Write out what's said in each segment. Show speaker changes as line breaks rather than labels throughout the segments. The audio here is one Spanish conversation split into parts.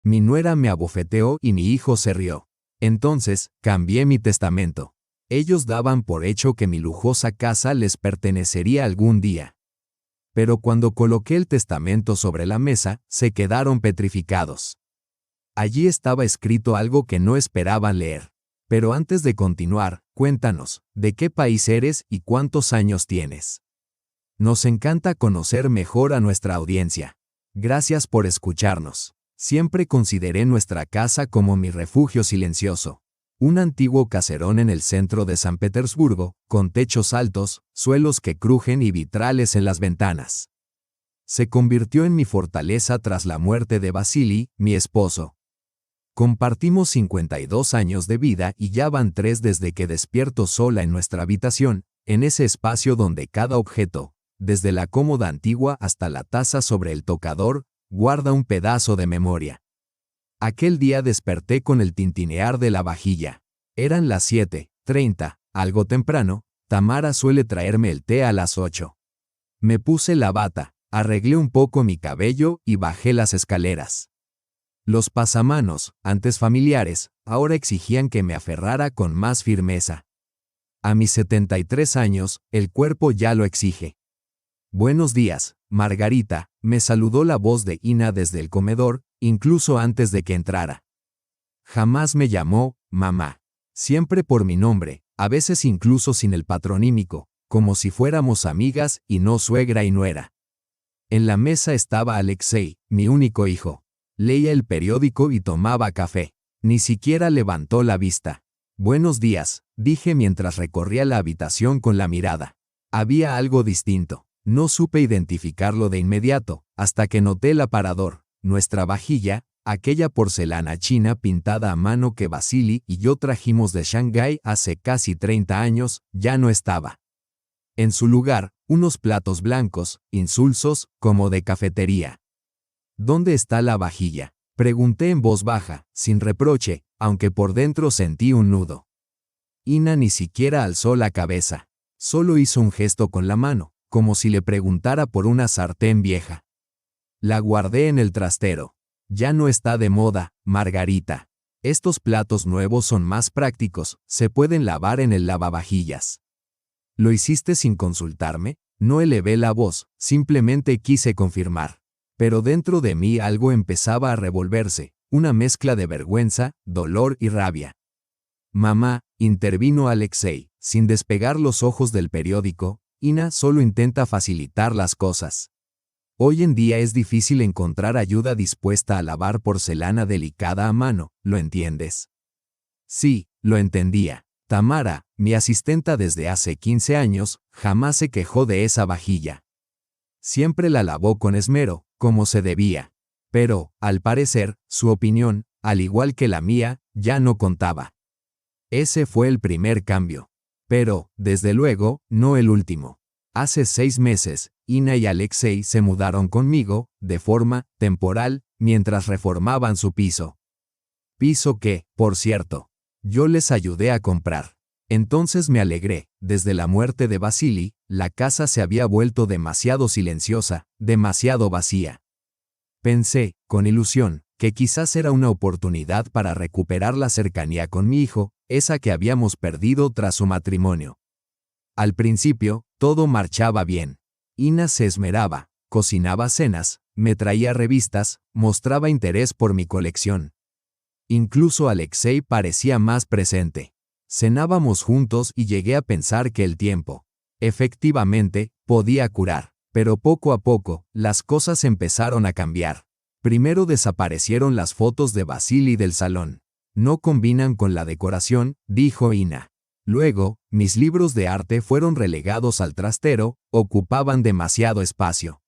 Mi nuera me abofeteó y mi hijo se rió. Entonces, cambié mi testamento. Ellos daban por hecho que mi lujosa casa les pertenecería algún día. Pero cuando coloqué el testamento sobre la mesa, se quedaron petrificados. Allí estaba escrito algo que no esperaban leer. Pero antes de continuar, cuéntanos, ¿de qué país eres y cuántos años tienes? Nos encanta conocer mejor a nuestra audiencia. Gracias por escucharnos. Siempre consideré nuestra casa como mi refugio silencioso. Un antiguo caserón en el centro de San Petersburgo, con techos altos, suelos que crujen y vitrales en las ventanas. Se convirtió en mi fortaleza tras la muerte de Vasily, mi esposo. Compartimos 52 años de vida y ya van 3 desde que despierto sola en nuestra habitación, en ese espacio donde cada objeto, desde la cómoda antigua hasta la taza sobre el tocador, guarda un pedazo de memoria. Aquel día desperté con el tintinear de la vajilla. Eran las 7:30, algo temprano. Tamara suele traerme el té a las 8. Me puse la bata, arreglé un poco mi cabello y bajé las escaleras. Los pasamanos, antes familiares, ahora exigían que me aferrara con más firmeza. A mis 73 años, el cuerpo ya lo exige. Buenos días, Margarita, me saludó la voz de Ina desde el comedor, incluso antes de que entrara. Jamás me llamó mamá. Siempre por mi nombre, a veces incluso sin el patronímico, como si fuéramos amigas y no suegra y nuera. En la mesa estaba Alexei, mi único hijo. Leía el periódico y tomaba café. Ni siquiera levantó la vista. Buenos días, dije mientras recorría la habitación con la mirada. Había algo distinto. No supe identificarlo de inmediato, hasta que noté el aparador, nuestra vajilla, aquella porcelana china pintada a mano que Vasily y yo trajimos de Shanghái hace casi 30 años, ya no estaba. En su lugar, unos platos blancos, insulsos, como de cafetería. ¿Dónde está la vajilla?, pregunté en voz baja, sin reproche, aunque por dentro sentí un nudo. Ina ni siquiera alzó la cabeza. Solo hizo un gesto con la mano, como si le preguntara por una sartén vieja. La guardé en el trastero. Ya no está de moda, Margarita. Estos platos nuevos son más prácticos, se pueden lavar en el lavavajillas. ¿Lo hiciste sin consultarme? No elevé la voz, simplemente quise confirmar. Pero dentro de mí algo empezaba a revolverse, una mezcla de vergüenza, dolor y rabia. Mamá, intervino Alexei, sin despegar los ojos del periódico, Ina solo intenta facilitar las cosas. Hoy en día es difícil encontrar ayuda dispuesta a lavar porcelana delicada a mano, ¿lo entiendes? Sí, lo entendía. Tamara, mi asistenta desde hace 15 años, jamás se quejó de esa vajilla. Siempre la lavó con esmero, como se debía. Pero, al parecer, su opinión, al igual que la mía, ya no contaba. Ese fue el primer cambio. Pero, desde luego, no el último. Hace 6 meses, Ina y Alexei se mudaron conmigo, de forma temporal, mientras reformaban su piso. Piso que, por cierto, yo les ayudé a comprar. Entonces me alegré. Desde la muerte de Vasily, la casa se había vuelto demasiado silenciosa, demasiado vacía. Pensé, con ilusión, que quizás era una oportunidad para recuperar la cercanía con mi hijo, esa que habíamos perdido tras su matrimonio. Al principio, todo marchaba bien. Ina se esmeraba, cocinaba cenas, me traía revistas, mostraba interés por mi colección. Incluso Alexei parecía más presente. Cenábamos juntos y llegué a pensar que el tiempo, efectivamente, podía curar. Pero poco a poco, las cosas empezaron a cambiar. Primero desaparecieron las fotos de Vasily del salón. No combinan con la decoración, dijo Ina. Luego, mis libros de arte fueron relegados al trastero, ocupaban demasiado espacio.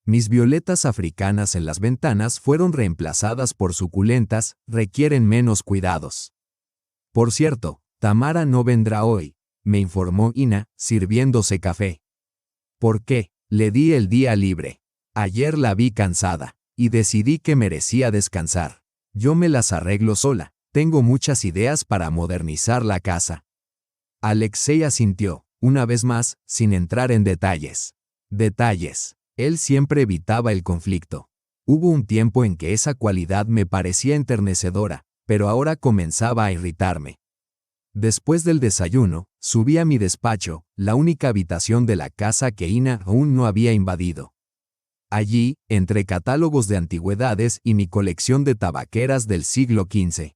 Mis violetas africanas en las ventanas fueron reemplazadas por suculentas, requieren menos cuidados. Por cierto, Tamara no vendrá hoy, me informó Ina, sirviéndose café. ¿Por qué? Le di el día libre. Ayer la vi cansada, y decidí que merecía descansar. Yo me las arreglo sola, tengo muchas ideas para modernizar la casa. Alexei asintió, una vez más, sin entrar en detalles. Detalles. Él siempre evitaba el conflicto. Hubo un tiempo en que esa cualidad me parecía enternecedora, pero ahora comenzaba a irritarme. Después del desayuno, subí a mi despacho, la única habitación de la casa que Ina aún no había invadido. Allí, entre catálogos de antigüedades y mi colección de tabaqueras del siglo XV.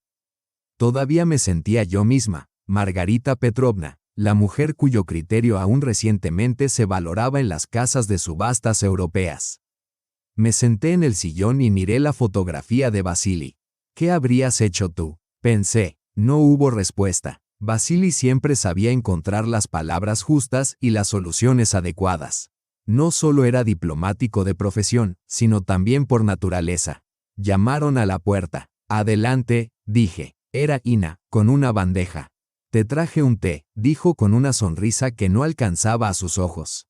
Todavía me sentía yo misma, Margarita Petrovna, la mujer cuyo criterio aún recientemente se valoraba en las casas de subastas europeas. Me senté en el sillón y miré la fotografía de Vasili. ¿Qué habrías hecho tú? Pensé. No hubo respuesta. Vasili siempre sabía encontrar las palabras justas y las soluciones adecuadas. No solo era diplomático de profesión, sino también por naturaleza. Llamaron a la puerta. Adelante, dije. Era Ina, con una bandeja. Te traje un té, dijo con una sonrisa que no alcanzaba a sus ojos.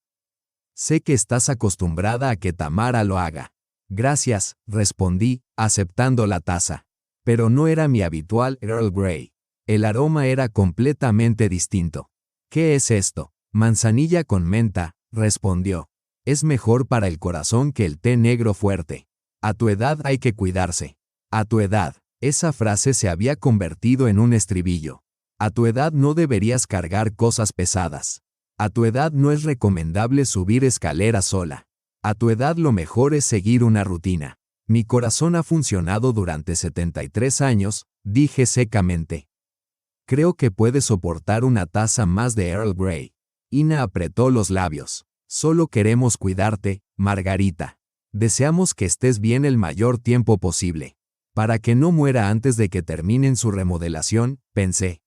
Sé que estás acostumbrada a que Tamara lo haga. Gracias, respondí, aceptando la taza. Pero no era mi habitual Earl Grey. El aroma era completamente distinto. ¿Qué es esto? Manzanilla con menta, respondió. Es mejor para el corazón que el té negro fuerte. A tu edad hay que cuidarse. A tu edad. Esa frase se había convertido en un estribillo. A tu edad no deberías cargar cosas pesadas. A tu edad no es recomendable subir escaleras sola. A tu edad lo mejor es seguir una rutina. Mi corazón ha funcionado durante 73 años, dije secamente. Creo que puedes soportar una taza más de Earl Grey. Ina apretó los labios. Solo queremos cuidarte, Margarita. Deseamos que estés bien el mayor tiempo posible. Para que no muera antes de que terminen su remodelación, pensé.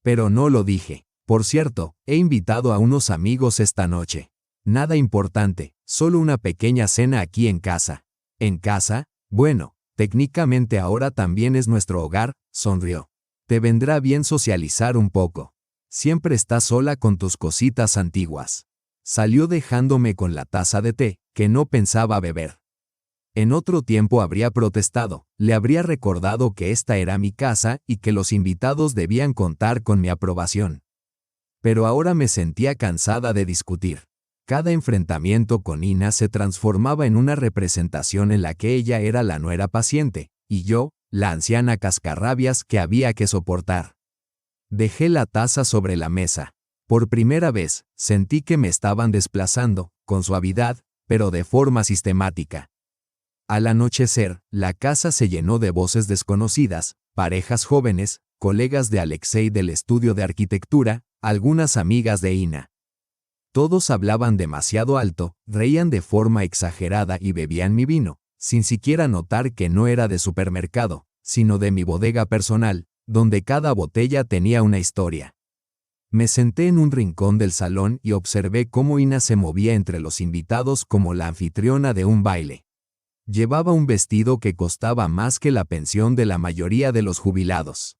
Pero no lo dije. Por cierto, he invitado a unos amigos esta noche. Nada importante, solo una pequeña cena aquí en casa. ¿En casa? Bueno, técnicamente ahora también es nuestro hogar, sonrió. Te vendrá bien socializar un poco. Siempre estás sola con tus cositas antiguas. Salió dejándome con la taza de té, que no pensaba beber. En otro tiempo habría protestado, le habría recordado que esta era mi casa y que los invitados debían contar con mi aprobación. Pero ahora me sentía cansada de discutir. Cada enfrentamiento con Ina se transformaba en una representación en la que ella era la nuera paciente, y yo, la anciana cascarrabias que había que soportar. Dejé la taza sobre la mesa. Por primera vez, sentí que me estaban desplazando, con suavidad, pero de forma sistemática. Al anochecer, la casa se llenó de voces desconocidas, parejas jóvenes, colegas de Alexei del estudio de arquitectura, algunas amigas de Ina. Todos hablaban demasiado alto, reían de forma exagerada y bebían mi vino, sin siquiera notar que no era de supermercado, sino de mi bodega personal, donde cada botella tenía una historia. Me senté en un rincón del salón y observé cómo Ina se movía entre los invitados como la anfitriona de un baile. Llevaba un vestido que costaba más que la pensión de la mayoría de los jubilados.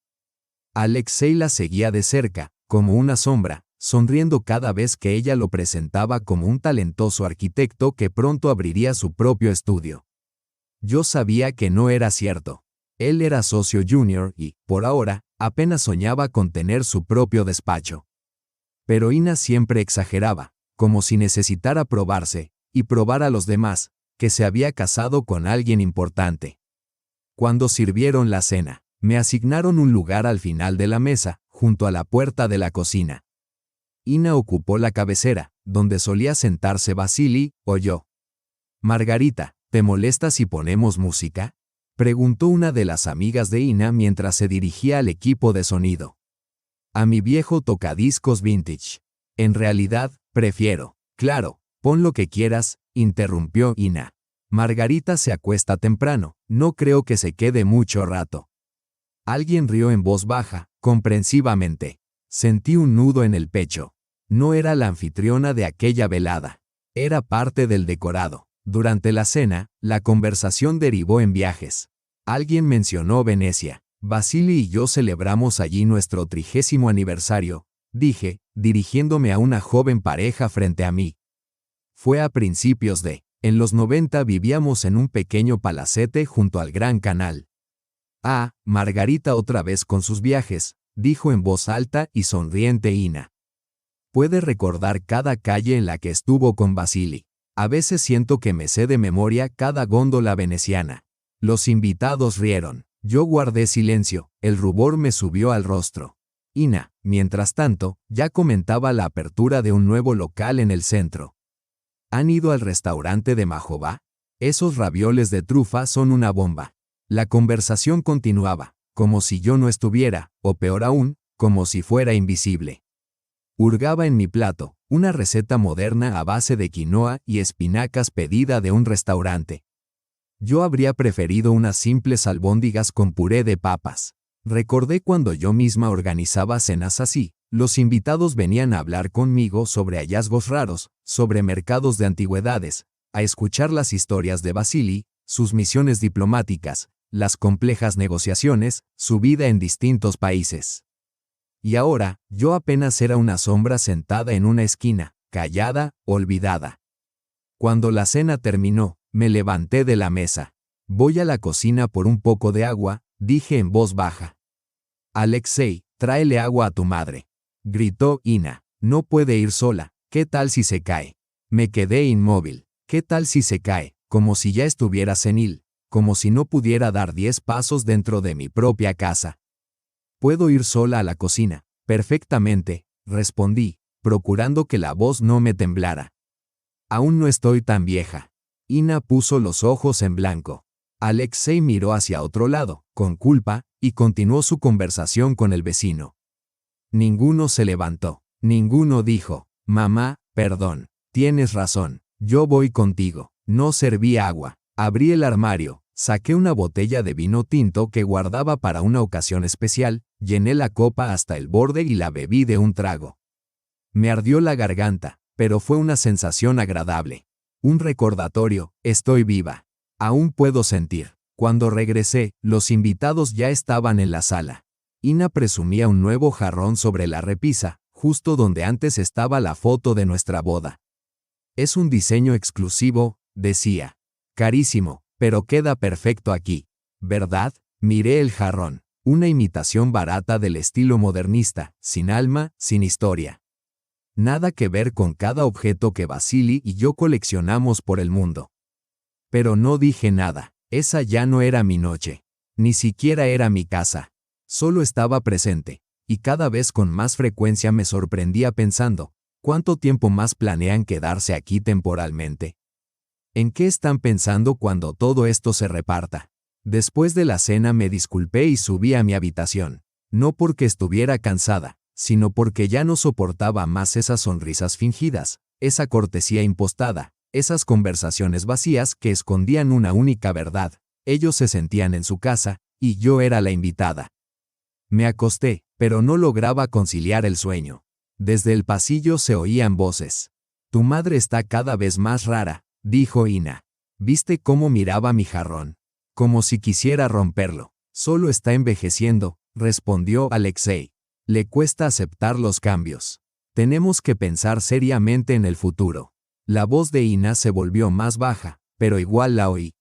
Alexei la seguía de cerca, como una sombra, sonriendo cada vez que ella lo presentaba como un talentoso arquitecto que pronto abriría su propio estudio. Yo sabía que no era cierto. Él era socio junior y, por ahora, apenas soñaba con tener su propio despacho. Pero Ina siempre exageraba, como si necesitara probarse, y probar a los demás, que se había casado con alguien importante. Cuando sirvieron la cena, me asignaron un lugar al final de la mesa, junto a la puerta de la cocina. Ina ocupó la cabecera, donde solía sentarse Vasili o yo. Margarita, ¿te molesta si ponemos música?, preguntó una de las amigas de Ina mientras se dirigía al equipo de sonido. A mi viejo tocadiscos vintage. En realidad, prefiero. Claro, pon lo que quieras, interrumpió Ina. Margarita se acuesta temprano, no creo que se quede mucho rato. Alguien rió en voz baja, comprensivamente. Sentí un nudo en el pecho. No era la anfitriona de aquella velada. Era parte del decorado. Durante la cena, la conversación derivó en viajes. Alguien mencionó Venecia. Vasili y yo celebramos allí nuestro 30º aniversario, dije, dirigiéndome a una joven pareja frente a mí. Fue a principios de. En los 90 vivíamos en un pequeño palacete junto al Gran Canal. Ah, Margarita otra vez con sus viajes, dijo en voz alta y sonriente Ina. Puede recordar cada calle en la que estuvo con Vasili. A veces siento que me sé de memoria cada góndola veneciana. Los invitados rieron. Yo guardé silencio, el rubor me subió al rostro. Ina, mientras tanto, ya comentaba la apertura de un nuevo local en el centro. ¿Han ido al restaurante de Majova? Esos ravioles de trufa son una bomba. La conversación continuaba, como si yo no estuviera, o peor aún, como si fuera invisible. Hurgaba en mi plato, una receta moderna a base de quinoa y espinacas pedida de un restaurante. Yo habría preferido unas simples albóndigas con puré de papas. Recordé cuando yo misma organizaba cenas así. Los invitados venían a hablar conmigo sobre hallazgos raros, sobre mercados de antigüedades, a escuchar las historias de Vasili, sus misiones diplomáticas, las complejas negociaciones, su vida en distintos países. Y ahora, yo apenas era una sombra sentada en una esquina, callada, olvidada. Cuando la cena terminó, me levanté de la mesa. Voy a la cocina por un poco de agua, dije en voz baja. Alexei, tráele agua a tu madre. Gritó Ina. No puede ir sola, ¿qué tal si se cae? Me quedé inmóvil. ¿Qué tal si se cae? Como si ya estuviera senil, como si no pudiera dar 10 pasos dentro de mi propia casa. Puedo ir sola a la cocina. Perfectamente, respondí, procurando que la voz no me temblara. Aún no estoy tan vieja. Ina puso los ojos en blanco. Alexei miró hacia otro lado, con culpa, y continuó su conversación con el vecino. Ninguno se levantó. Ninguno dijo, mamá, perdón, tienes razón, yo voy contigo. No serví agua. Abrí el armario, saqué una botella de vino tinto que guardaba para una ocasión especial, llené la copa hasta el borde y la bebí de un trago. Me ardió la garganta, pero fue una sensación agradable. Un recordatorio, estoy viva. Aún puedo sentir. Cuando regresé, los invitados ya estaban en la sala. Ina presumía un nuevo jarrón sobre la repisa, justo donde antes estaba la foto de nuestra boda. Es un diseño exclusivo, decía. Carísimo, pero queda perfecto aquí. ¿Verdad? Miré el jarrón. Una imitación barata del estilo modernista, sin alma, sin historia. Nada que ver con cada objeto que Vasili y yo coleccionamos por el mundo. Pero no dije nada. Esa ya no era mi noche. Ni siquiera era mi casa. Solo estaba presente, y cada vez con más frecuencia me sorprendía pensando, ¿cuánto tiempo más planean quedarse aquí temporalmente? ¿En qué están pensando cuando todo esto se reparta? Después de la cena me disculpé y subí a mi habitación, no porque estuviera cansada, sino porque ya no soportaba más esas sonrisas fingidas, esa cortesía impostada, esas conversaciones vacías que escondían una única verdad. Ellos se sentían en su casa, y yo era la invitada. Me acosté, pero no lograba conciliar el sueño. Desde el pasillo se oían voces. Tu madre está cada vez más rara, dijo Ina. ¿Viste cómo miraba mi jarrón? Como si quisiera romperlo. Solo está envejeciendo, respondió Alexei. Le cuesta aceptar los cambios. Tenemos que pensar seriamente en el futuro. La voz de Ina se volvió más baja, pero igual la oí.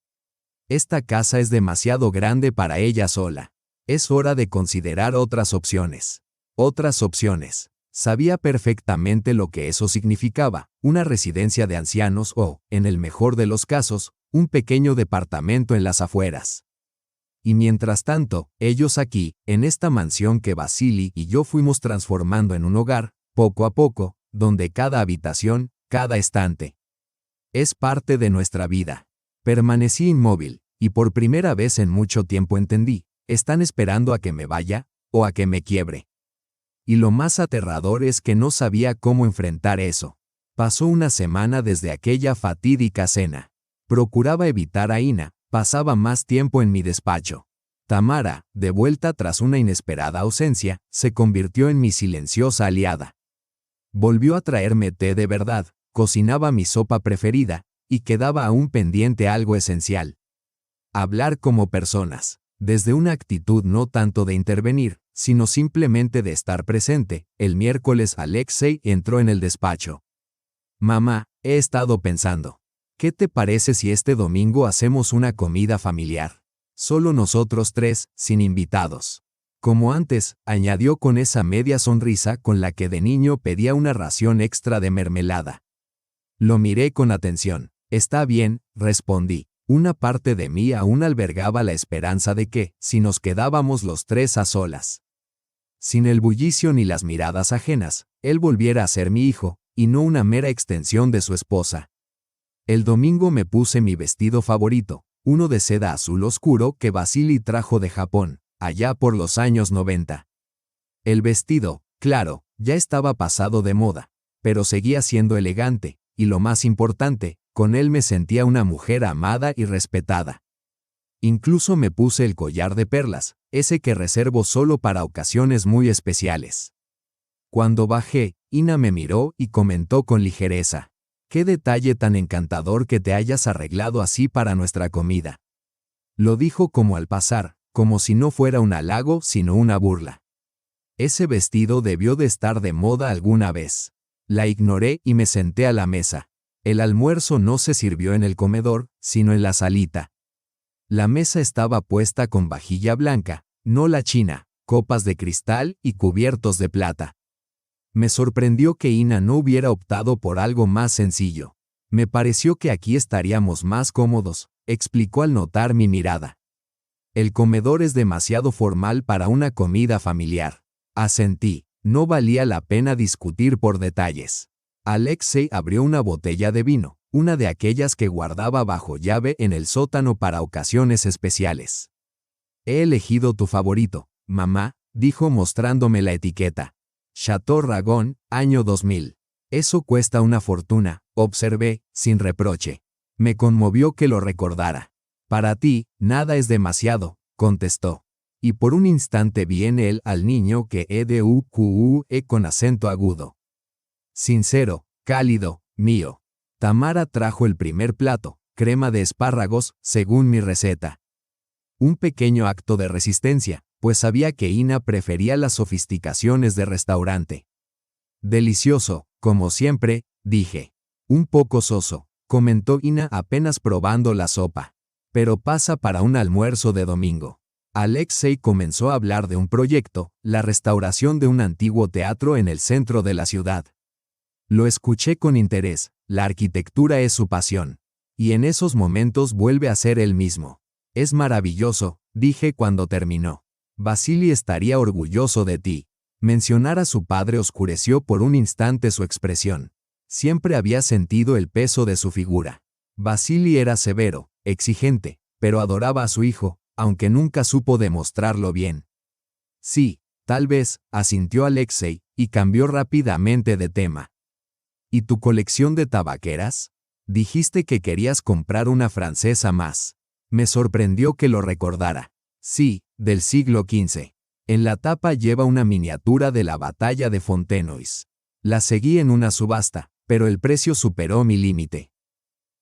Esta casa es demasiado grande para ella sola. Es hora de considerar otras opciones. Otras opciones. Sabía perfectamente lo que eso significaba, una residencia de ancianos o, en el mejor de los casos, un pequeño departamento en las afueras. Y mientras tanto, ellos aquí, en esta mansión que Vasili y yo fuimos transformando en un hogar, poco a poco, donde cada habitación, cada estante, es parte de nuestra vida. Permanecí inmóvil, y por primera vez en mucho tiempo entendí, ¿están esperando a que me vaya, o a que me quiebre? Y lo más aterrador es que no sabía cómo enfrentar eso. Pasó una semana desde aquella fatídica cena. Procuraba evitar a Ina, pasaba más tiempo en mi despacho. Tamara, de vuelta tras una inesperada ausencia, se convirtió en mi silenciosa aliada. Volvió a traerme té de verdad, cocinaba mi sopa preferida, y quedaba aún pendiente algo esencial. Hablar como personas. Desde una actitud no tanto de intervenir, sino simplemente de estar presente. El miércoles Alexei entró en el despacho. Mamá, he estado pensando. ¿Qué te parece si este domingo hacemos una comida familiar? Solo nosotros tres, sin invitados. Como antes, añadió con esa media sonrisa con la que de niño pedía una ración extra de mermelada. Lo miré con atención. Está bien, respondí. Una parte de mí aún albergaba la esperanza de que, si nos quedábamos los tres a solas, sin el bullicio ni las miradas ajenas, él volviera a ser mi hijo, y no una mera extensión de su esposa. El domingo me puse mi vestido favorito, uno de seda azul oscuro que Vasili trajo de Japón, allá por los años 90. El vestido, claro, ya estaba pasado de moda, pero seguía siendo elegante, y lo más importante, con él me sentía una mujer amada y respetada. Incluso me puse el collar de perlas, ese que reservo solo para ocasiones muy especiales. Cuando bajé, Ina me miró y comentó con ligereza: «Qué detalle tan encantador que te hayas arreglado así para nuestra comida». Lo dijo como al pasar, como si no fuera un halago sino una burla. Ese vestido debió de estar de moda alguna vez. La ignoré y me senté a la mesa. El almuerzo no se sirvió en el comedor, sino en la salita. La mesa estaba puesta con vajilla blanca, no la china, copas de cristal y cubiertos de plata. Me sorprendió que Ina no hubiera optado por algo más sencillo. Me pareció que aquí estaríamos más cómodos, explicó al notar mi mirada. El comedor es demasiado formal para una comida familiar. Asentí, no valía la pena discutir por detalles. Alexei abrió una botella de vino, una de aquellas que guardaba bajo llave en el sótano para ocasiones especiales. «He elegido tu favorito, mamá», dijo mostrándome la etiqueta. «Chateau Ragon, año 2000. Eso cuesta una fortuna», observé, sin reproche. Me conmovió que lo recordara. «Para ti, nada es demasiado», contestó. Y por un instante vi en él al niño que eduque con acento agudo. Sincero, cálido, mío. Tamara trajo el primer plato, crema de espárragos, según mi receta. Un pequeño acto de resistencia, pues sabía que Ina prefería las sofisticaciones de restaurante. «Delicioso, como siempre», dije. «Un poco soso», comentó Ina apenas probando la sopa. «Pero pasa para un almuerzo de domingo». Alexei comenzó a hablar de un proyecto, la restauración de un antiguo teatro en el centro de la ciudad. Lo escuché con interés, la arquitectura es su pasión. Y en esos momentos vuelve a ser él mismo. «Es maravilloso», dije cuando terminó. «Vasili estaría orgulloso de ti». Mencionar a su padre oscureció por un instante su expresión. Siempre había sentido el peso de su figura. Vasili era severo, exigente, pero adoraba a su hijo, aunque nunca supo demostrarlo bien. «Sí, tal vez», asintió Alexei, y cambió rápidamente de tema. «¿Y tu colección de tabaqueras? Dijiste que querías comprar una francesa más». Me sorprendió que lo recordara. «Sí, del siglo XV. En la tapa lleva una miniatura de la batalla de Fontenoy. La seguí en una subasta, pero el precio superó mi límite».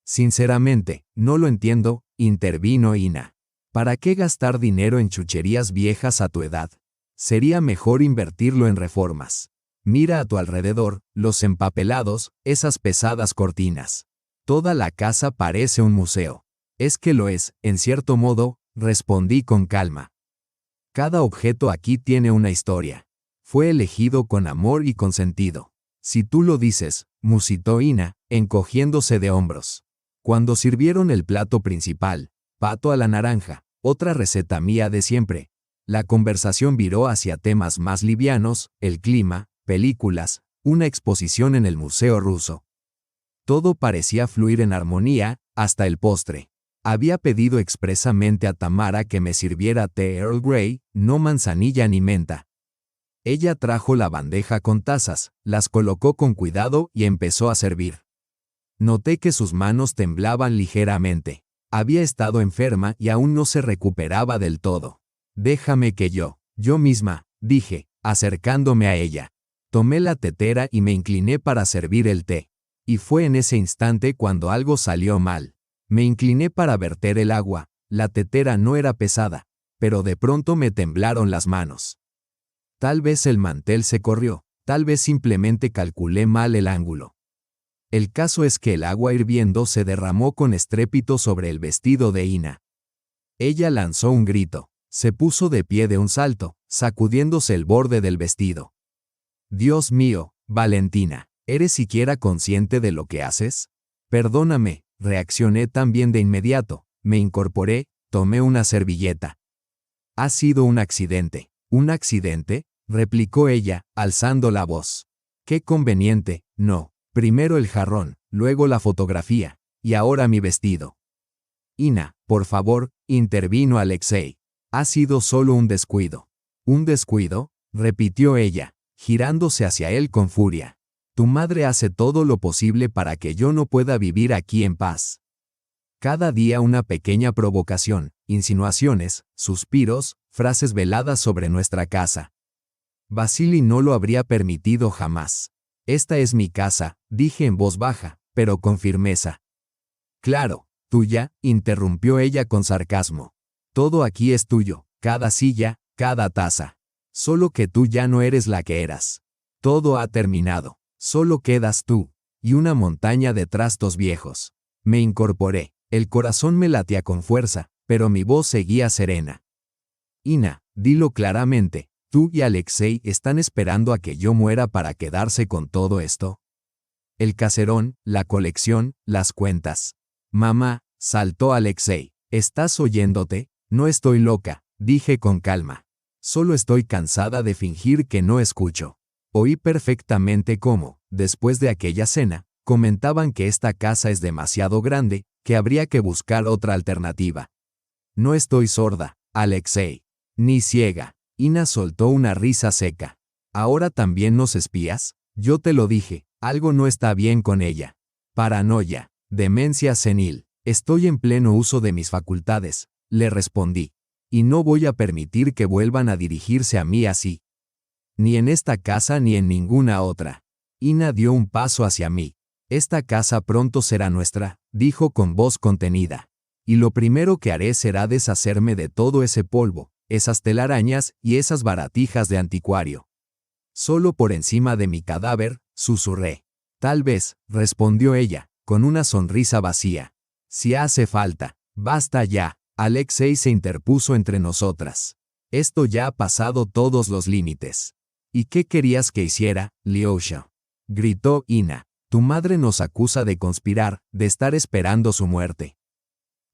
«Sinceramente, no lo entiendo», intervino Ina. «¿Para qué gastar dinero en chucherías viejas a tu edad? Sería mejor invertirlo en reformas. Mira a tu alrededor, los empapelados, esas pesadas cortinas. Toda la casa parece un museo». «Es que lo es, en cierto modo», respondí con calma. «Cada objeto aquí tiene una historia. Fue elegido con amor y con sentido». «Si tú lo dices», musitó Ina, encogiéndose de hombros. Cuando sirvieron el plato principal, pato a la naranja, otra receta mía de siempre, la conversación viró hacia temas más livianos, el clima, películas, una exposición en el Museo Ruso. Todo parecía fluir en armonía, hasta el postre. Había pedido expresamente a Tamara que me sirviera té Earl Grey, no manzanilla ni menta. Ella trajo la bandeja con tazas, las colocó con cuidado y empezó a servir. Noté que sus manos temblaban ligeramente. Había estado enferma y aún no se recuperaba del todo. «Déjame que yo misma», dije, acercándome a ella. Tomé la tetera y me incliné para servir el té. Y fue en ese instante cuando algo salió mal. Me incliné para verter el agua, la tetera no era pesada, pero de pronto me temblaron las manos. Tal vez el mantel se corrió, tal vez simplemente calculé mal el ángulo. El caso es que el agua hirviendo se derramó con estrépito sobre el vestido de Ina. Ella lanzó un grito, se puso de pie de un salto, sacudiéndose el borde del vestido. «Dios mío, Valentina», ¿Eres siquiera consciente de lo que haces? Perdóname, reaccioné también de inmediato. Me incorporé, tomé una servilleta. Ha sido un accidente. ¿Un accidente?, replicó ella, alzando la voz. Qué conveniente, no. Primero el jarrón, luego la fotografía, y ahora mi vestido. Ina, por favor, intervino Alexei. Ha sido solo un descuido. ¿Un descuido?, repitió ella, girándose hacia él con furia. Tu madre hace todo lo posible para que yo no pueda vivir aquí en paz. Cada día una pequeña provocación, insinuaciones, suspiros, frases veladas sobre nuestra casa. Vasili no lo habría permitido jamás. Esta es mi casa, dije en voz baja, pero con firmeza. Claro, tuya, interrumpió ella con sarcasmo. Todo aquí es tuyo, cada silla, cada taza. Solo que tú ya no eres la que eras. Todo ha terminado, solo quedas tú, y una montaña de trastos viejos. Me incorporé, el corazón me latía con fuerza, pero mi voz seguía serena. Ina, dilo claramente, ¿tú y Alexei están esperando a que yo muera para quedarse con todo esto? El caserón, la colección, las cuentas. Mamá, saltó Alexei, ¿estás oyéndote? No estoy loca, dije con calma. Solo estoy cansada de fingir que no escucho. Oí perfectamente cómo, después de aquella cena, comentaban que esta casa es demasiado grande, que habría que buscar otra alternativa. No estoy sorda, Alexei. Ni ciega. Ina soltó una risa seca. ¿Ahora también nos espías? Yo te lo dije, algo no está bien con ella. Paranoia, demencia senil. Estoy en pleno uso de mis facultades, le respondí. Y no voy a permitir que vuelvan a dirigirse a mí así. Ni en esta casa ni en ninguna otra. Ina dio un paso hacia mí. Esta casa pronto será nuestra, dijo con voz contenida. Y lo primero que haré será deshacerme de todo ese polvo, esas telarañas y esas baratijas de anticuario. Solo por encima de mi cadáver, susurré. Tal vez, respondió ella, con una sonrisa vacía. Si hace falta, basta ya. Alexei se interpuso entre nosotras. Esto ya ha pasado todos los límites. ¿Y qué querías que hiciera, Lyosha? Gritó Ina. Tu madre nos acusa de conspirar, de estar esperando su muerte.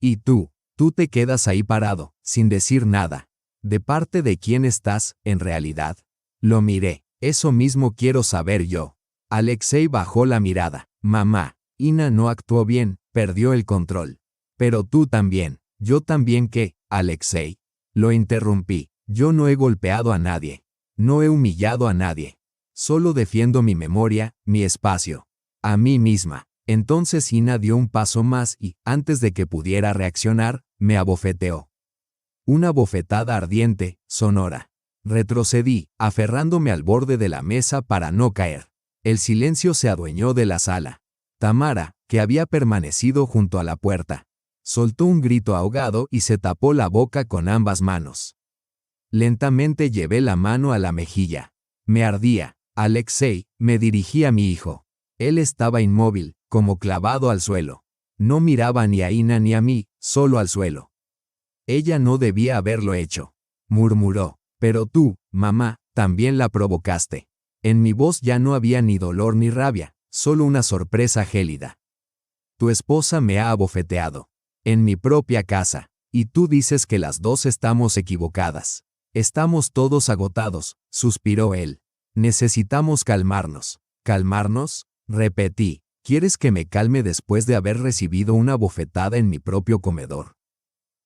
Y tú te quedas ahí parado, sin decir nada. ¿De parte de quién estás, en realidad? Lo miré. Eso mismo quiero saber yo. Alexei bajó la mirada. Mamá, Ina no actuó bien, perdió el control. Pero tú también. Yo también ¿qué, Alexei? Lo interrumpí. Yo no he golpeado a nadie. No he humillado a nadie. Solo defiendo mi memoria, mi espacio. A mí misma. Entonces Ina dio un paso más y, antes de que pudiera reaccionar, me abofeteó. Una bofetada ardiente, sonora. Retrocedí, aferrándome al borde de la mesa para no caer. El silencio se adueñó de la sala. Tamara, que había permanecido junto a la puerta, soltó un grito ahogado y se tapó la boca con ambas manos. Lentamente llevé la mano a la mejilla. Me ardía. Alexei, me dirigí a mi hijo. Él estaba inmóvil, como clavado al suelo. No miraba ni a Ina ni a mí, solo al suelo. Ella no debía haberlo hecho, murmuró. Pero tú, mamá, también la provocaste. En mi voz ya no había ni dolor ni rabia, solo una sorpresa gélida. Tu esposa me ha abofeteado. En mi propia casa. Y tú dices que las dos estamos equivocadas. Estamos todos agotados, suspiró él. Necesitamos calmarnos. ¿Calmarnos? Repetí. ¿Quieres que me calme después de haber recibido una bofetada en mi propio comedor?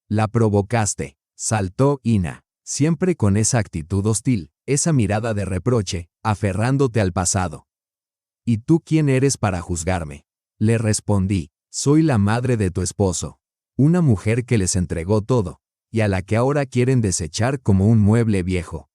La provocaste, saltó Ina, siempre con esa actitud hostil, esa mirada de reproche, aferrándote al pasado. ¿Y tú quién eres para juzgarme? Le respondí, soy la madre de tu esposo. Una mujer que les entregó todo, y a la que ahora quieren desechar como un mueble viejo.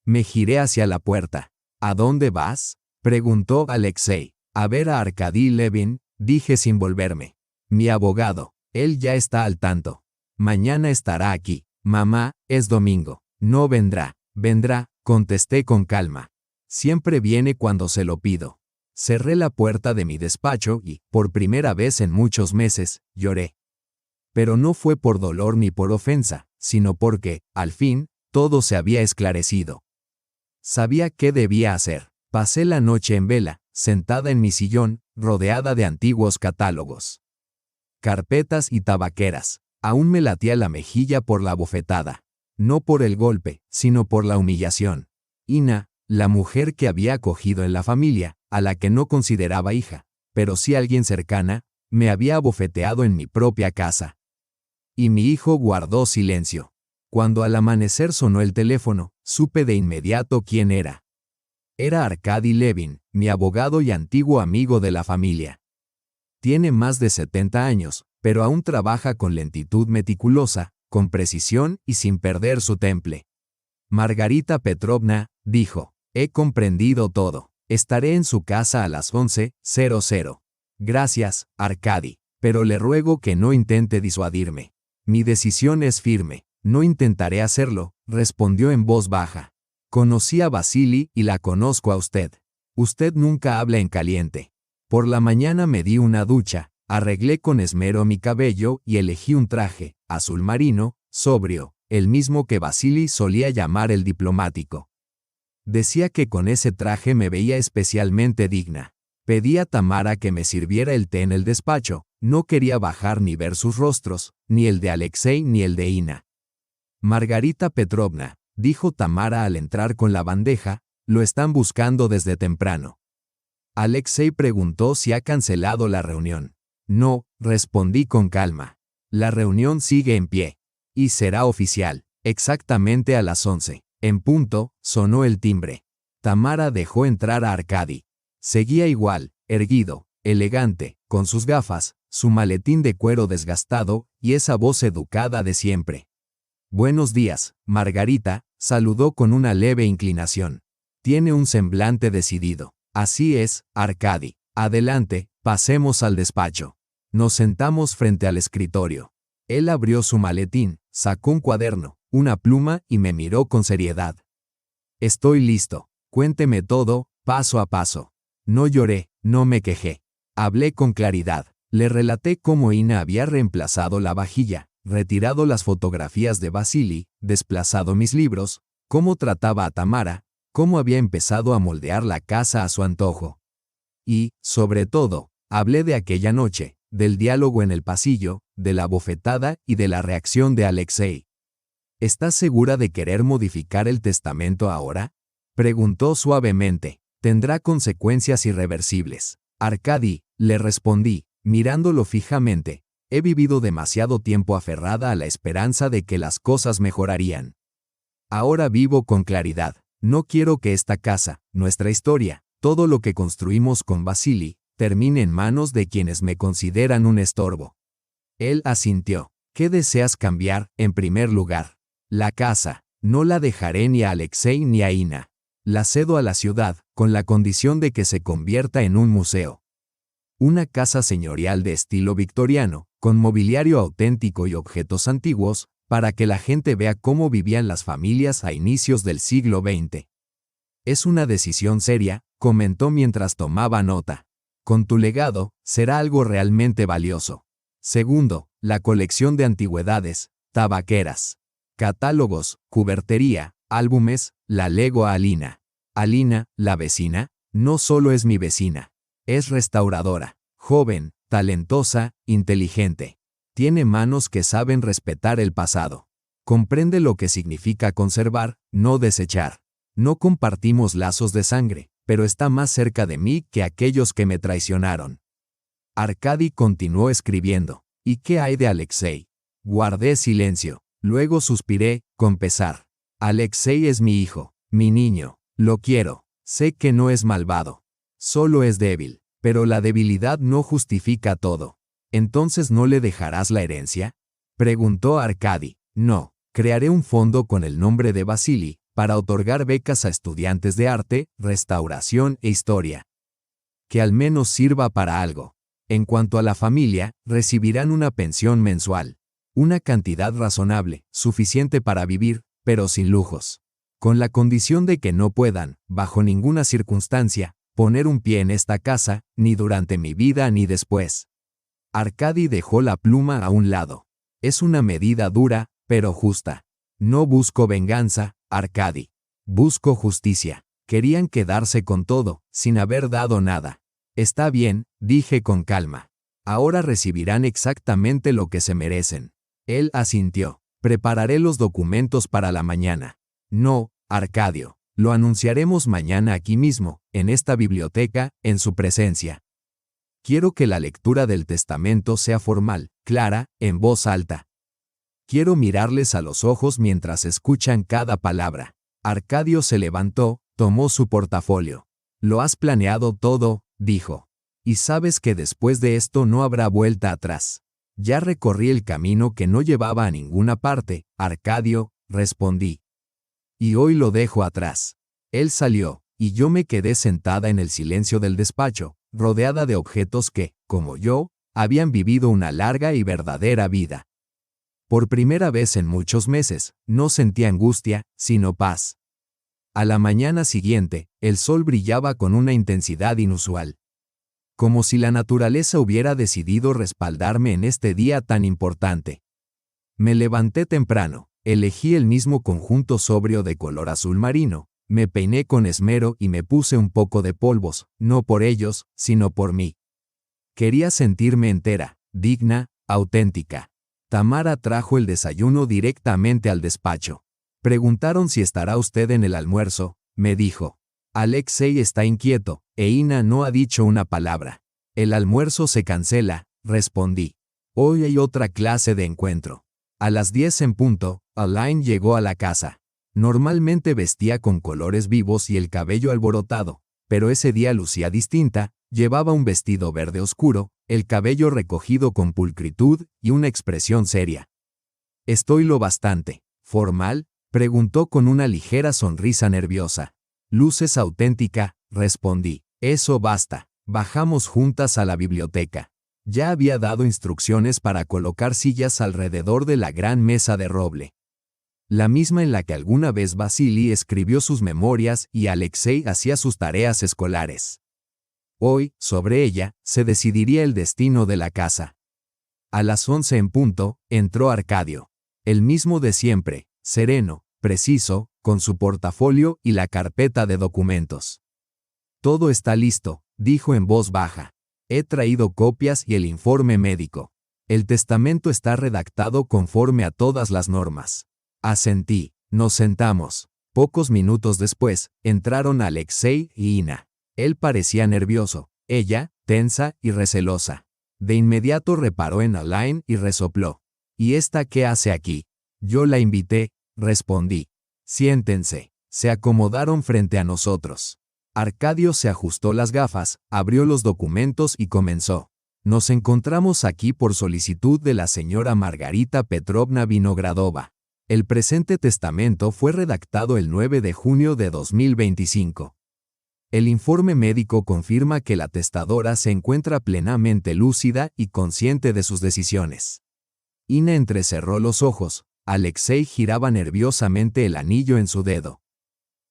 Me giré hacia la puerta. ¿A dónde vas?, preguntó Alexei. A ver a Arkady Levin, dije sin volverme. Mi abogado, él ya está al tanto. Mañana estará aquí. Mamá, es domingo. No vendrá. Vendrá, contesté con calma. Siempre viene cuando se lo pido. Cerré la puerta de mi despacho y, por primera vez en muchos meses, lloré. Pero no fue por dolor ni por ofensa, sino porque, al fin, todo se había esclarecido. Sabía qué debía hacer. Pasé la noche en vela, sentada en mi sillón, rodeada de antiguos catálogos, carpetas y tabaqueras. Aún me latía la mejilla por la bofetada. No por el golpe, sino por la humillación. Ina, la mujer que había acogido en la familia, a la que no consideraba hija, pero sí alguien cercana, me había abofeteado en mi propia casa. Y mi hijo guardó silencio. Cuando al amanecer sonó el teléfono, supe de inmediato quién era. Era Arkady Levin, mi abogado y antiguo amigo de la familia. Tiene más de 70 años, pero aún trabaja con lentitud meticulosa, con precisión y sin perder su temple. Margarita Petrovna, dijo, he comprendido todo. Estaré en su casa a las 11:00. Gracias, Arkady, pero le ruego que no intente disuadirme. Mi decisión es firme. No intentaré hacerlo, respondió en voz baja. Conocí a Vasily y la conozco a usted. Usted nunca habla en caliente. Por la mañana me di una ducha, arreglé con esmero mi cabello y elegí un traje, azul marino, sobrio, el mismo que Vasily solía llamar el diplomático. Decía que con ese traje me veía especialmente digna. Pedí a Tamara que me sirviera el té en el despacho, no quería bajar ni ver sus rostros, ni el de Alexei ni el de Ina. Margarita Petrovna, dijo Tamara al entrar con la bandeja, lo están buscando desde temprano. Alexei preguntó si ha cancelado la reunión. No, respondí con calma. La reunión sigue en pie. Y será oficial, exactamente a las 11. En punto, sonó el timbre. Tamara dejó entrar a Arkady. Seguía igual, erguido, elegante, con sus gafas, su maletín de cuero desgastado y esa voz educada de siempre. Buenos días, Margarita, saludó con una leve inclinación. Tiene un semblante decidido. Así es, Arkady. Adelante, pasemos al despacho. Nos sentamos frente al escritorio. Él abrió su maletín, sacó un cuaderno, una pluma y me miró con seriedad. Estoy listo. Cuénteme todo, paso a paso. No lloré, no me quejé. Hablé con claridad. Le relaté cómo Ina había reemplazado la vajilla, retirado las fotografías de Vasily, desplazado mis libros, cómo trataba a Tamara, cómo había empezado a moldear la casa a su antojo. Y, sobre todo, hablé de aquella noche, del diálogo en el pasillo, de la bofetada y de la reacción de Alexei. ¿Estás segura de querer modificar el testamento ahora? Preguntó suavemente. Tendrá consecuencias irreversibles. Arkady, le respondí, mirándolo fijamente. He vivido demasiado tiempo aferrada a la esperanza de que las cosas mejorarían. Ahora vivo con claridad. No quiero que esta casa, nuestra historia, todo lo que construimos con Vasily, termine en manos de quienes me consideran un estorbo. Él asintió. ¿Qué deseas cambiar, en primer lugar? La casa. No la dejaré ni a Alexei ni a Ina. La cedo a la ciudad, con la condición de que se convierta en un museo. Una casa señorial de estilo victoriano, con mobiliario auténtico y objetos antiguos, para que la gente vea cómo vivían las familias a inicios del siglo XX. Es una decisión seria, comentó mientras tomaba nota. Con tu legado, será algo realmente valioso. Segundo, la colección de antigüedades, tabaqueras, catálogos, cubertería, álbumes, la lego a Alina. Alina, la vecina, no solo es mi vecina. Es restauradora, joven, talentosa, inteligente. Tiene manos que saben respetar el pasado. Comprende lo que significa conservar, no desechar. No compartimos lazos de sangre, pero está más cerca de mí que aquellos que me traicionaron. Arkady continuó escribiendo. ¿Y qué hay de Alexei? Guardé silencio. Luego suspiré, con pesar. Alexei es mi hijo, mi niño. Lo quiero. Sé que no es malvado. Solo es débil. Pero la debilidad no justifica todo. ¿Entonces no le dejarás la herencia? Preguntó Arkady. No. Crearé un fondo con el nombre de Vasily, para otorgar becas a estudiantes de arte, restauración e historia. Que al menos sirva para algo. En cuanto a la familia, recibirán una pensión mensual. Una cantidad razonable, suficiente para vivir, pero sin lujos. Con la condición de que no puedan, bajo ninguna circunstancia, poner un pie en esta casa, ni durante mi vida ni después. Arkady dejó la pluma a un lado. Es una medida dura, pero justa. No busco venganza, Arkady. Busco justicia. Querían quedarse con todo, sin haber dado nada. Está bien, dije con calma. Ahora recibirán exactamente lo que se merecen. Él asintió. Prepararé los documentos para la mañana. No, Arcadio. Lo anunciaremos mañana aquí mismo, en esta biblioteca, en su presencia. Quiero que la lectura del testamento sea formal, clara, en voz alta. Quiero mirarles a los ojos mientras escuchan cada palabra. Arcadio se levantó, tomó su portafolio. Lo has planeado todo, dijo. Y sabes que después de esto no habrá vuelta atrás. Ya recorrí el camino que no llevaba a ninguna parte, Arcadio, respondí. Y hoy lo dejo atrás. Él salió, y yo me quedé sentada en el silencio del despacho, rodeada de objetos que, como yo, habían vivido una larga y verdadera vida. Por primera vez en muchos meses, no sentí angustia, sino paz. A la mañana siguiente, el sol brillaba con una intensidad inusual. Como si la naturaleza hubiera decidido respaldarme en este día tan importante. Me levanté temprano, elegí el mismo conjunto sobrio de color azul marino, me peiné con esmero y me puse un poco de polvos, no por ellos, sino por mí. Quería sentirme entera, digna, auténtica. Tamara trajo el desayuno directamente al despacho. Preguntaron si estará usted en el almuerzo, me dijo. Alexei está inquieto, e Ina no ha dicho una palabra. El almuerzo se cancela, respondí. Hoy hay otra clase de encuentro. A las 10 en punto, Alain llegó a la casa. Normalmente vestía con colores vivos y el cabello alborotado, pero ese día lucía distinta, llevaba un vestido verde oscuro, el cabello recogido con pulcritud y una expresión seria. ¿Estoy lo bastante formal?, preguntó con una ligera sonrisa nerviosa. Luces auténtica, respondí. Eso basta. Bajamos juntas a la biblioteca. Ya había dado instrucciones para colocar sillas alrededor de la gran mesa de roble. La misma en la que alguna vez Vasily escribió sus memorias y Alexei hacía sus tareas escolares. Hoy, sobre ella, se decidiría el destino de la casa. A las 11 en punto, entró Arcadio. El mismo de siempre, sereno, preciso, con su portafolio y la carpeta de documentos. Todo está listo, dijo en voz baja. He traído copias y el informe médico. El testamento está redactado conforme a todas las normas. Asentí. Nos sentamos. Pocos minutos después, entraron Alexei y Ina. Él parecía nervioso, ella, tensa y recelosa. De inmediato reparó en Alain y resopló. ¿Y esta qué hace aquí? Yo la invité, respondí. Siéntense. Se acomodaron frente a nosotros. Arcadio se ajustó las gafas, abrió los documentos y comenzó. Nos encontramos aquí por solicitud de la señora Margarita Petrovna Vinogradova. El presente testamento fue redactado el 9 de junio de 2025. El informe médico confirma que la testadora se encuentra plenamente lúcida y consciente de sus decisiones. Ina entrecerró los ojos. Alexei giraba nerviosamente el anillo en su dedo.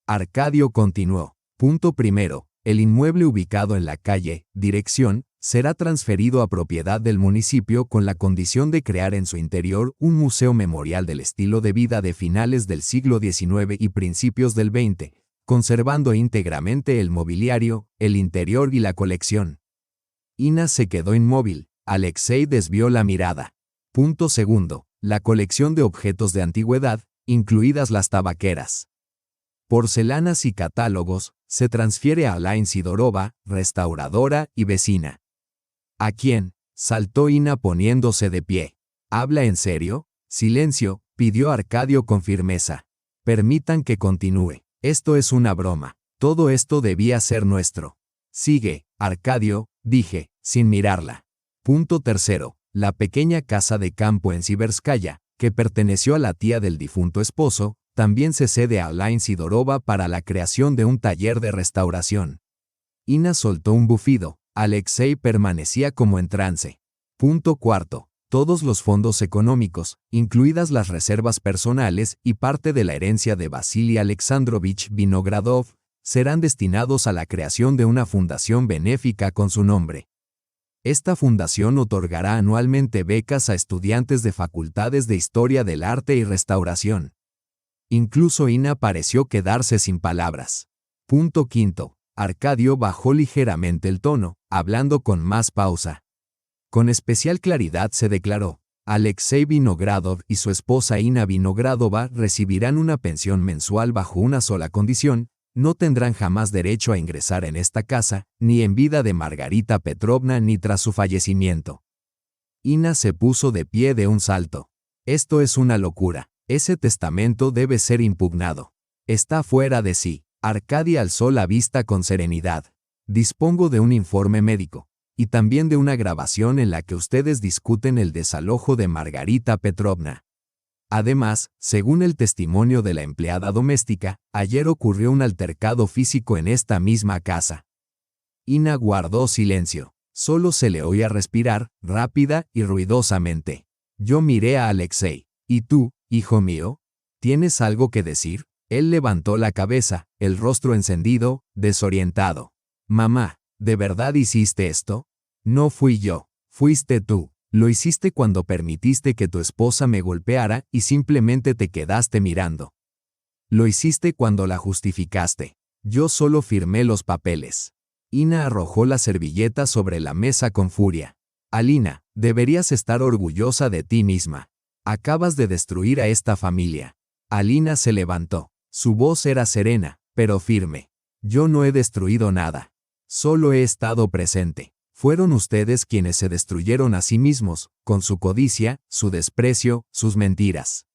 Arcadio continuó. Punto primero. El inmueble ubicado en la calle, dirección, será transferido a propiedad del municipio con la condición de crear en su interior un museo memorial del estilo de vida de finales del siglo XIX y principios del XX, conservando íntegramente el mobiliario, el interior y la colección. Ina se quedó inmóvil. Alexei desvió la mirada. Punto segundo. La colección de objetos de antigüedad, incluidas las tabaqueras, porcelanas y catálogos, se transfiere a Alain Sidorova, restauradora y vecina. ¿A quién?, saltó Ina poniéndose de pie. ¿Habla en serio? Silencio, pidió Arcadio con firmeza. Permitan que continúe. Esto es una broma. Todo esto debía ser nuestro. Sigue, Arcadio, dije, sin mirarla. Punto tercero. La pequeña casa de campo en Siverskaya, que perteneció a la tía del difunto esposo, también se cede a Alain Sidorova para la creación de un taller de restauración. Ina soltó un bufido. Alexei permanecía como en trance. Punto cuarto. Todos los fondos económicos, incluidas las reservas personales y parte de la herencia de Vasily Alexandrovich Vinogradov, serán destinados a la creación de una fundación benéfica con su nombre. Esta fundación otorgará anualmente becas a estudiantes de facultades de Historia del Arte y Restauración. Incluso Ina pareció quedarse sin palabras. Punto quinto. Arcadio bajó ligeramente el tono, hablando con más pausa. Con especial claridad se declaró: Alexei Vinogradov y su esposa Ina Vinogradova recibirán una pensión mensual bajo una sola condición: no tendrán jamás derecho a ingresar en esta casa, ni en vida de Margarita Petrovna ni tras su fallecimiento. Ina se puso de pie de un salto. Esto es una locura. Ese testamento debe ser impugnado. Está fuera de sí. Arkady alzó la vista con serenidad. Dispongo de un informe médico, y también de una grabación en la que ustedes discuten el desalojo de Margarita Petrovna. Además, según el testimonio de la empleada doméstica, ayer ocurrió un altercado físico en esta misma casa. Ina guardó silencio. Solo se le oía respirar, rápida y ruidosamente. Yo miré a Alexei. ¿Y tú, hijo mío? ¿Tienes algo que decir? Él levantó la cabeza, el rostro encendido, desorientado. Mamá, ¿de verdad hiciste esto? No fui yo, fuiste tú. Lo hiciste cuando permitiste que tu esposa me golpeara y simplemente te quedaste mirando. Lo hiciste cuando la justificaste. Yo solo firmé los papeles. Ina arrojó la servilleta sobre la mesa con furia. Alina, deberías estar orgullosa de ti misma. Acabas de destruir a esta familia. Alina se levantó. Su voz era serena, pero firme. Yo no he destruido nada. Solo he estado presente. Fueron ustedes quienes se destruyeron a sí mismos, con su codicia, su desprecio, sus mentiras.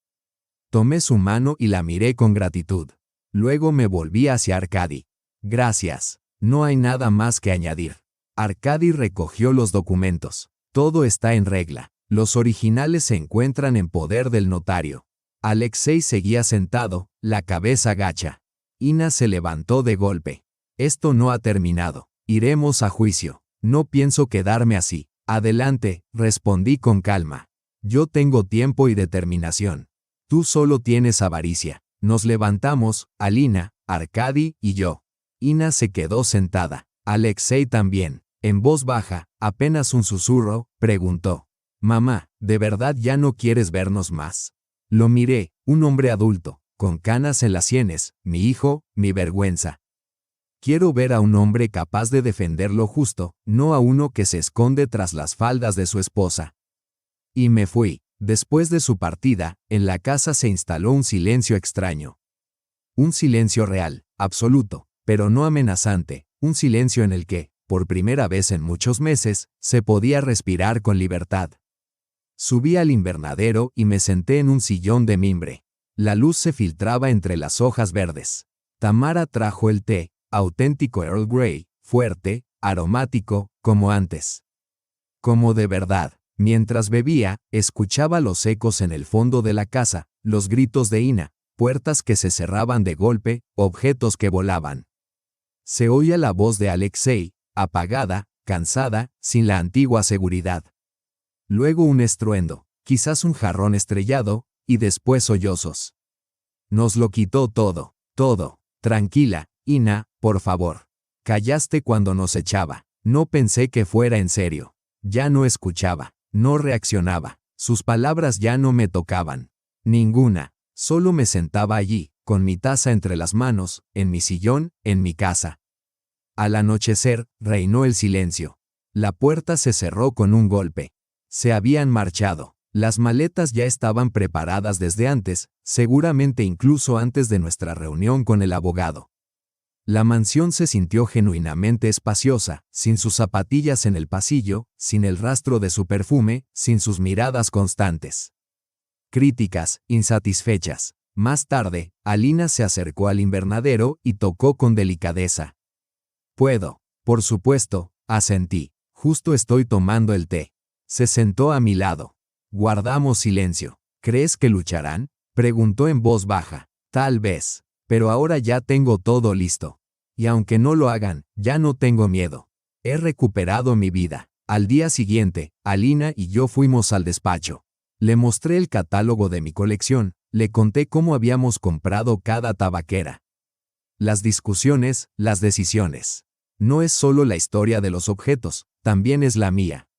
Tomé su mano y la miré con gratitud. Luego me volví hacia Arkady. Gracias. No hay nada más que añadir. Arkady recogió los documentos. Todo está en regla. Los originales se encuentran en poder del notario. Alexei seguía sentado, la cabeza gacha. Ina se levantó de golpe. Esto no ha terminado. Iremos a juicio. No pienso quedarme así. Adelante, respondí con calma. Yo tengo tiempo y determinación. Tú solo tienes avaricia. Nos levantamos, Alina, Arkady y yo. Ina se quedó sentada. Alexei también. En voz baja, apenas un susurro, preguntó: Mamá, ¿de verdad ya no quieres vernos más? Lo miré, un hombre adulto, con canas en las sienes, mi hijo, mi vergüenza. Quiero ver a un hombre capaz de defender lo justo, no a uno que se esconde tras las faldas de su esposa. Y me fui. Después de su partida, en la casa se instaló un silencio extraño. Un silencio real, absoluto, pero no amenazante, un silencio en el que, por primera vez en muchos meses, se podía respirar con libertad. Subí al invernadero y me senté en un sillón de mimbre. La luz se filtraba entre las hojas verdes. Tamara trajo el té, auténtico Earl Grey, fuerte, aromático, como antes. Como de verdad. Mientras bebía, escuchaba los ecos en el fondo de la casa, los gritos de Ina, puertas que se cerraban de golpe, objetos que volaban. Se oía la voz de Alexei, apagada, cansada, sin la antigua seguridad. Luego un estruendo, quizás un jarrón estrellado, y después sollozos. Nos lo quitó todo, todo. Tranquila, Ina, por favor. Callaste cuando nos echaba. No pensé que fuera en serio. Ya no escuchaba, no reaccionaba. Sus palabras ya no me tocaban. Ninguna. Solo me sentaba allí, con mi taza entre las manos, en mi sillón, en mi casa. Al anochecer, reinó el silencio. La puerta se cerró con un golpe. Se habían marchado. Las maletas ya estaban preparadas desde antes, seguramente incluso antes de nuestra reunión con el abogado. La mansión se sintió genuinamente espaciosa, sin sus zapatillas en el pasillo, sin el rastro de su perfume, sin sus miradas constantes. Críticas, insatisfechas. Más tarde, Alina se acercó al invernadero y tocó con delicadeza. Puedo, por supuesto, asentí. Justo estoy tomando el té. Se sentó a mi lado. Guardamos silencio. ¿Crees que lucharán? Preguntó en voz baja. Tal vez. Pero ahora ya tengo todo listo. Y aunque no lo hagan, ya no tengo miedo. He recuperado mi vida. Al día siguiente, Alina y yo fuimos al despacho. Le mostré el catálogo de mi colección, le conté cómo habíamos comprado cada tabaquera. Las discusiones, las decisiones. No es solo la historia de los objetos, también es la mía.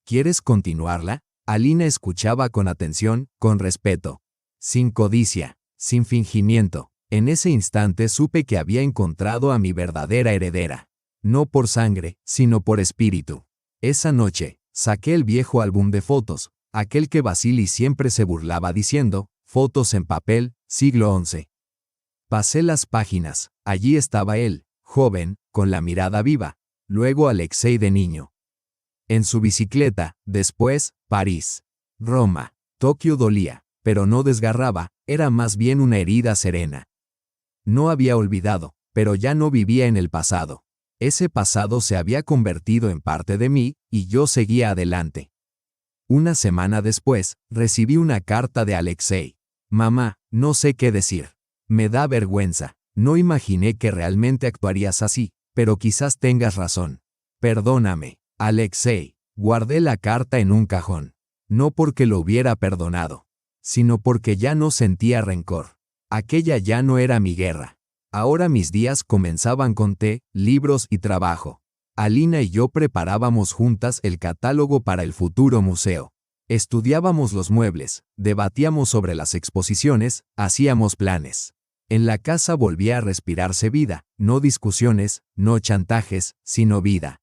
¿Quieres continuarla? Alina escuchaba con atención, con respeto. Sin codicia, sin fingimiento. En ese instante supe que había encontrado a mi verdadera heredera. No por sangre, sino por espíritu. Esa noche, saqué el viejo álbum de fotos, aquel que Vasili siempre se burlaba diciendo, fotos en papel, siglo XI. Pasé las páginas, allí estaba él, joven, con la mirada viva, luego Alexei de niño. En su bicicleta, después, París. Roma. Tokio dolía, pero no desgarraba, era más bien una herida serena. No había olvidado, pero ya no vivía en el pasado. Ese pasado se había convertido en parte de mí, y yo seguía adelante. Una semana después, recibí una carta de Alexei. Mamá, no sé qué decir. Me da vergüenza. No imaginé que realmente actuarías así, pero quizás tengas razón. Perdóname, Alexei. Guardé la carta en un cajón. No porque lo hubiera perdonado, sino porque ya no sentía rencor. Aquella ya no era mi guerra. Ahora mis días comenzaban con té, libros y trabajo. Alina y yo preparábamos juntas el catálogo para el futuro museo. Estudiábamos los muebles, debatíamos sobre las exposiciones, hacíamos planes. En la casa volvía a respirarse vida, no discusiones, no chantajes, sino vida.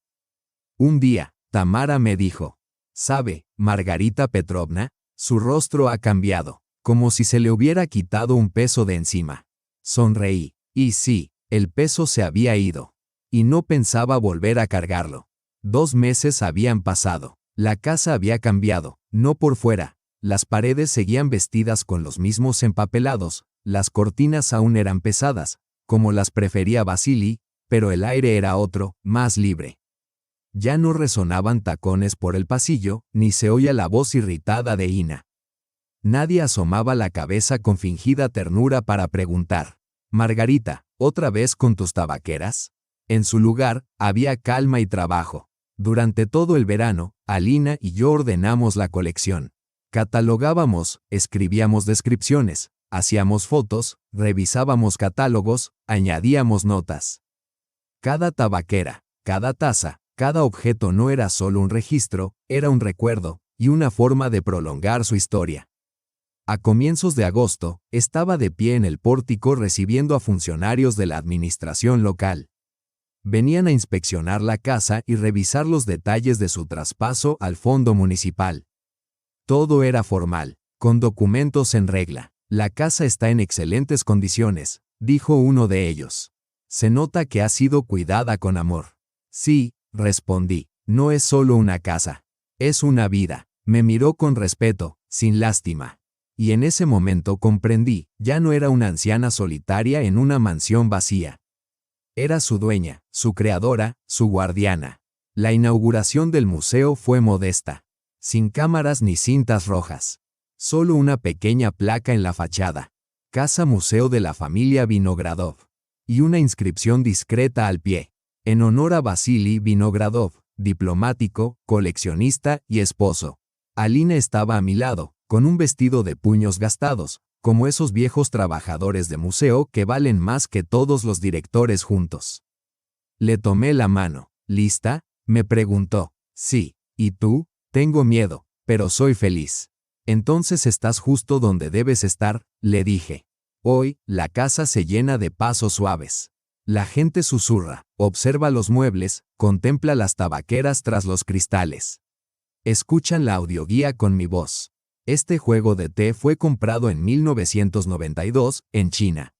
Un día, Tamara me dijo, ¿sabe, Margarita Petrovna? Su rostro ha cambiado, como si se le hubiera quitado un peso de encima. Sonreí, y sí, el peso se había ido. Y no pensaba volver a cargarlo. 2 meses habían pasado. La casa había cambiado, no por fuera. Las paredes seguían vestidas con los mismos empapelados, las cortinas aún eran pesadas, como las prefería Vasili, pero el aire era otro, más libre. Ya no resonaban tacones por el pasillo, ni se oía la voz irritada de Ina. Nadie asomaba la cabeza con fingida ternura para preguntar, Margarita, ¿otra vez con tus tabaqueras? En su lugar, había calma y trabajo. Durante todo el verano, Alina y yo ordenamos la colección. Catalogábamos, escribíamos descripciones, hacíamos fotos, revisábamos catálogos, añadíamos notas. Cada tabaquera, cada taza, cada objeto no era solo un registro, era un recuerdo, y una forma de prolongar su historia. A comienzos de agosto, estaba de pie en el pórtico recibiendo a funcionarios de la administración local. Venían a inspeccionar la casa y revisar los detalles de su traspaso al fondo municipal. Todo era formal, con documentos en regla. La casa está en excelentes condiciones, dijo uno de ellos. Se nota que ha sido cuidada con amor. Sí, respondí, no es solo una casa. Es una vida. Me miró con respeto, sin lástima. Y en ese momento comprendí, ya no era una anciana solitaria en una mansión vacía. Era su dueña, su creadora, su guardiana. La inauguración del museo fue modesta, sin cámaras ni cintas rojas. Solo una pequeña placa en la fachada. Casa Museo de la familia Vinogradov. Y una inscripción discreta al pie. En honor a Vasili Vinogradov, diplomático, coleccionista y esposo. Alina estaba a mi lado, con un vestido de puños gastados, como esos viejos trabajadores de museo que valen más que todos los directores juntos. Le tomé la mano. ¿Lista? Me preguntó. Sí. ¿Y tú? Tengo miedo, pero soy feliz. Entonces estás justo donde debes estar, le dije. Hoy, la casa se llena de pasos suaves. La gente susurra, observa los muebles, contempla las tabaqueras tras los cristales. Escuchan la audioguía con mi voz. Este juego de té fue comprado en 1992, en China.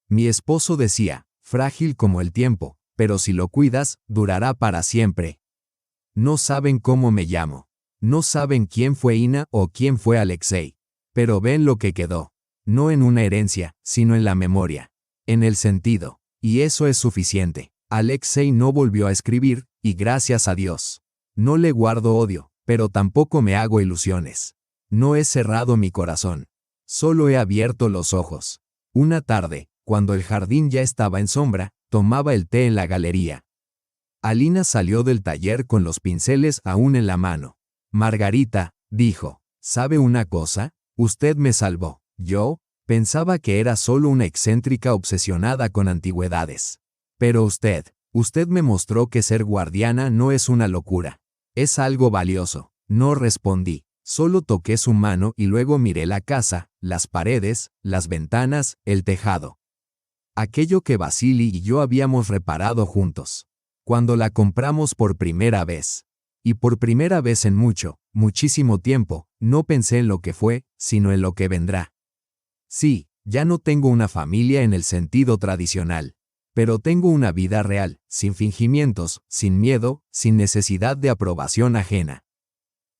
Mi esposo decía, frágil como el tiempo, pero si lo cuidas, durará para siempre. No saben cómo me llamo. No saben quién fue Ina o quién fue Alexei. Pero ven lo que quedó. No en una herencia, sino en la memoria. En el sentido. Y eso es suficiente. Alexei no volvió a escribir, y gracias a Dios. No le guardo odio, pero tampoco me hago ilusiones. No he cerrado mi corazón. Solo he abierto los ojos. Una tarde, cuando el jardín ya estaba en sombra, tomaba el té en la galería. Alina salió del taller con los pinceles aún en la mano. Margarita, dijo, ¿sabe una cosa? Usted me salvó. Yo pensaba que era solo una excéntrica obsesionada con antigüedades. Pero usted me mostró que ser guardiana no es una locura. Es algo valioso. No respondí. Solo toqué su mano y luego miré la casa, las paredes, las ventanas, el tejado. Aquello que Vasily y yo habíamos reparado juntos. Cuando la compramos por primera vez. Y por primera vez en muchísimo tiempo, no pensé en lo que fue, sino en lo que vendrá. Sí, ya no tengo una familia en el sentido tradicional. Pero tengo una vida real, sin fingimientos, sin miedo, sin necesidad de aprobación ajena.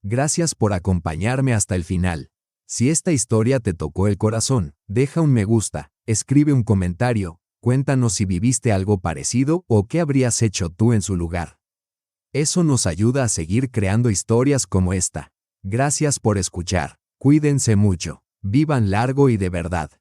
Gracias por acompañarme hasta el final. Si esta historia te tocó el corazón, deja un me gusta, escribe un comentario, cuéntanos si viviste algo parecido o qué habrías hecho tú en su lugar. Eso nos ayuda a seguir creando historias como esta. Gracias por escuchar. Cuídense mucho. Vivan largo y de verdad.